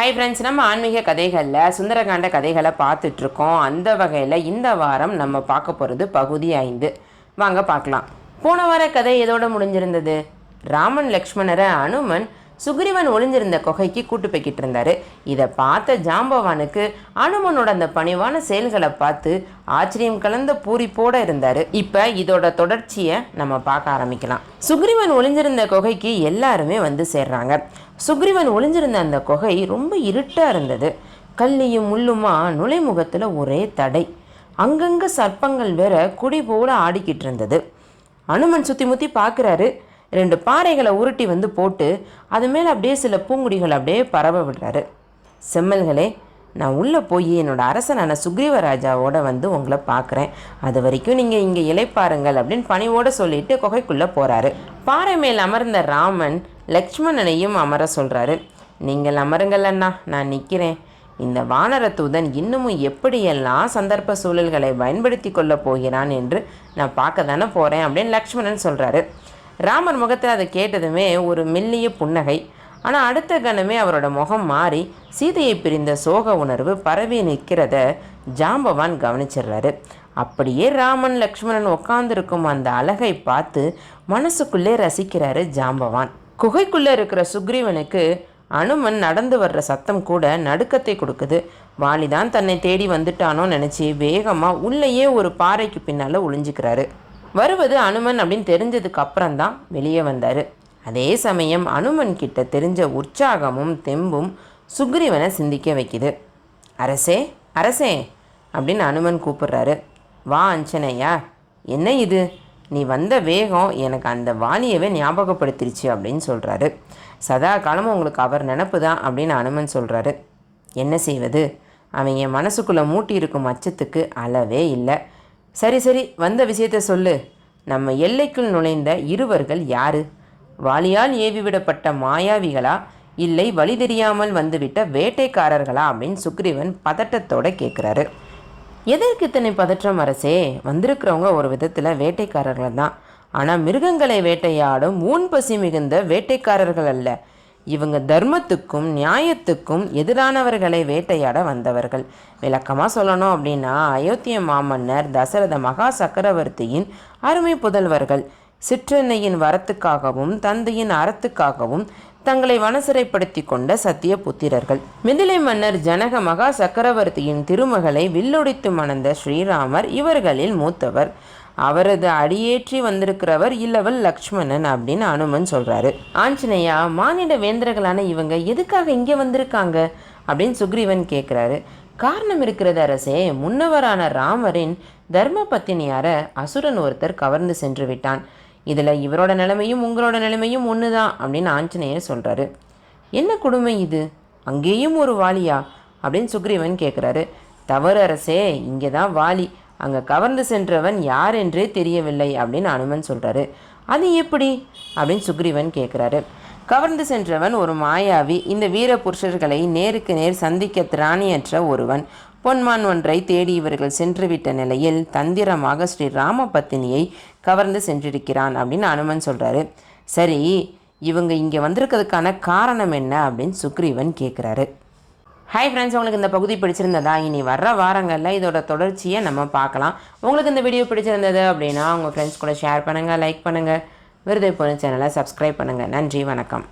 Hi friends, நம்ம ஆன்மீக கதைகளில் சுந்தரகாண்ட கதைகளை பார்த்துட்ருக்கோம். அந்த வகையில் இந்த வாரம் நம்ம பார்க்க போகிறது பகுதி 5. வாங்க பார்க்கலாம். போன வார கதை எதோடு முடிஞ்சிருந்தது? ராமன் லக்ஷ்மணரை அனுமன் சுக்ரீவன் ஒளிஞ்சிருந்த குகைக்கு கூட்டு போய்கிட்டு இருந்தார். இதை பார்த்த ஜாம்பவானுக்கு அனுமனோட அந்த பணிவான செயல்களை பார்த்து ஆச்சரியம் கலந்த பூரிப்போடு இருந்தார். இப்போ இதோட தொடர்ச்சியை நம்ம பார்க்க ஆரம்பிக்கலாம். சுக்ரீவன் ஒளிஞ்சிருந்த குகைக்கு எல்லாருமே வந்து சேர்றாங்க. சுக்ரீவன் ஒளிஞ்சிருந்த அந்த குகை ரொம்ப இருட்டாக இருந்தது. கல்லியும் முள்ளுமா நுழைமுகத்தில் ஒரே தடை. அங்கங்கே சர்ப்பங்கள் வேற குடி போல ஆடிக்கிட்டு இருந்தது. அனுமன் சுற்றி முற்றி பார்க்குறாரு. 2 பாறைகளை உருட்டி வந்து போட்டு அது மேலே அப்படியே சில பூங்குடிகள் அப்படியே பரவ விடுறாரு. செம்மல்களே, நான் உள்ளே போய் என்னோடய அரசனான சுக்ரீவராஜாவோட வந்து உங்களை பார்க்குறேன். அது வரைக்கும் நீங்கள் இங்கே இளைப்பாருங்கள் அப்படின்னு பணிவோடு சொல்லிட்டு குகைக்குள்ளே போகிறாரு. பாறை மேல் அமர்ந்த ராமன் லக்ஷ்மணனையும் அமர சொல்கிறாரு. நீங்கள் அமருங்கள் அண்ணா, நான் நிற்கிறேன். இந்த வானர தூதன் இன்னமும் எப்படியெல்லாம் சந்தர்ப்ப சூழல்களை பயன்படுத்தி கொள்ள போகிறான் என்று நான் பார்க்க தானே போகிறேன் அப்படின்னு லக்ஷ்மணன் சொல்கிறாரு. ராமர் முகத்தில் அதை கேட்டதுமே ஒரு மெல்லிய புன்னகை. ஆனால் அடுத்த கணமே அவரோட முகம் மாறி சீதையை பிரிந்த சோக உணர்வு பரவி நிற்கிறத ஜாம்பவான் கவனிச்சிடுறாரு. அப்படியே ராமன் லக்ஷ்மணன் உட்காந்துருக்கும் அந்த அழகை பார்த்து மனசுக்குள்ளே ரசிக்கிறாரு ஜாம்பவான். குகைக்குள்ளே இருக்கிற சுக்ரீவனுக்கு அனுமன் நடந்து வர்ற சத்தம் கூட நடுக்கத்தை கொடுக்குது. வாலிதான் தன்னை தேடி வந்துட்டானோ நினச்சி வேகமாக உள்ளேயே ஒரு பாறைக்கு பின்னால் ஒளிஞ்சிக்கிறாரு. வருவது அனுமன் அப்படின்னு தெரிஞ்சதுக்கு அப்புறம்தான் வெளியே வந்தார். அதே சமயம் அனுமன் கிட்ட தெரிஞ்ச உற்சாகமும் தெம்பும் சுக்ரீவனை சிந்திக்க வைக்குது. அரசே அரசே அப்படின்னு அனுமன் கூப்பிடுறாரு. வா அஞ்சனையா, என்ன இது? நீ வந்த வேகம் எனக்கு அந்த வாலியவே ஞாபகப்படுத்திருச்சு அப்படின்னு சொல்கிறாரு. சதா காலமும் உங்களுக்கு அவர் நினப்பு தான் அப்படின்னு அனுமன் சொல்கிறாரு. என்ன செய்வது, அவன் என் மனசுக்குள்ளே மூட்டி இருக்கும் அச்சத்துக்கு அளவே இல்லை. சரி சரி, வந்த விஷயத்தை சொல்லு. நம்ம எல்லைக்குள் நுழைந்த இருவர்கள் யாரு? வாலியால் ஏவிவிடப்பட்ட மாயாவிகளா, இல்லை வழி தெரியாமல் வந்துவிட்ட வேட்டைக்காரர்களா அப்படின்னு சுக்ரீவன் பதட்டத்தோடு கேட்குறாரு. எதற்கு இத்தனை பதற்றம் அரசே? வந்திருக்கிறவங்க ஒரு விதத்தில் வேட்டைக்காரர்கள் தான். ஆனால் மிருகங்களை வேட்டையாடும் ஊன் பசி மிகுந்த வேட்டைக்காரர்கள் அல்ல. இவங்க தர்மத்துக்கும் நியாயத்துக்கும் எதிரானவர்களை வேட்டையாட வந்தவர்கள். விளக்கமாக சொல்லணும் அப்படின்னா, அயோத்திய மாமன்னர் தசரத மகா சக்கரவர்த்தியின் அருமை புதல்வர்கள். சிற்றன்னையின் வரத்துக்காகவும் தந்தையின் அறத்துக்காகவும் தங்களை வனசிறைப்படுத்தி கொண்ட சத்திய புத்திரர்கள். மிதிலை மன்னர் ஜனக மகா சக்கரவர்த்தியின் திருமகளை வில்லொடித்து மணந்த ஸ்ரீராமர் இவர்களில் மூத்தவர். அவரது அடியேற்றி வந்திருக்கிறவர் இல்லவல் லக்ஷ்மணன் அப்படின்னு அனுமன் சொல்கிறாரு. ஆஞ்சநேயா, மானிட வேந்தர்களான இவங்க எதுக்காக இங்கே வந்திருக்காங்க அப்படின்னு சுக்ரீவன் கேட்குறாரு. காரணம் இருக்கிறது அரசே. முன்னவரான ராமரின் தர்ம பத்தினியார அசுரன் ஒருத்தர் கவர்ந்து சென்று விட்டான். இதில் இவரோட நிலைமையும் உங்களோட நிலைமையும் ஒன்று தான் அப்படின்னு ஆஞ்சநேயர் சொல்கிறாரு. என்ன கொடுமை இது? அங்கேயும் ஒரு வாலியா அப்படின்னு சுக்ரீவன் கேட்குறாரு. தவறு அரசே, இங்கே தான் வாலி. அங்கே கவர்ந்து சென்றவன் யார் என்றே தெரியவில்லை அப்படின்னு அனுமன் சொல்கிறாரு. அது எப்படி அப்படின்னு சுக்ரீவன் கேட்குறாரு. கவர்ந்து சென்றவன் ஒரு மாயாவி. இந்த வீர புருஷர்களை நேருக்கு நேர் சந்திக்க திராணியற்ற ஒருவன். பொன்மான் ஒன்றை தேடி இவர்கள் சென்றுவிட்ட நிலையில் தந்திரமாக ஸ்ரீ ராம பத்தினியை கவர்ந்து சென்றிருக்கிறான் அப்படின்னு அனுமன் சொல்கிறாரு. சரி, இவங்க இங்கே வந்திருக்கிறதுக்கான காரணம் என்ன அப்படின்னு சுக்ரீவன் கேட்குறாரு. ஹாய் ஃப்ரெண்ட்ஸ், உங்களுக்கு இந்த பகுதி பிடிச்சிருந்ததா? இனி வர்ற வாரங்களில் இதோட தொடர்ச்சியை நம்ம பார்க்கலாம். உங்களுக்கு இந்த வீடியோ பிடிச்சிருந்தது அப்படின்னா உங்கள் ஃப்ரெண்ட்ஸ் கூட ஷேர் பண்ணுங்கள், லைக் பண்ணுங்கள். விருதை பொண்ணு சேனலை சப்ஸ்கிரைப் பண்ணுங்கள். நன்றி, வணக்கம்.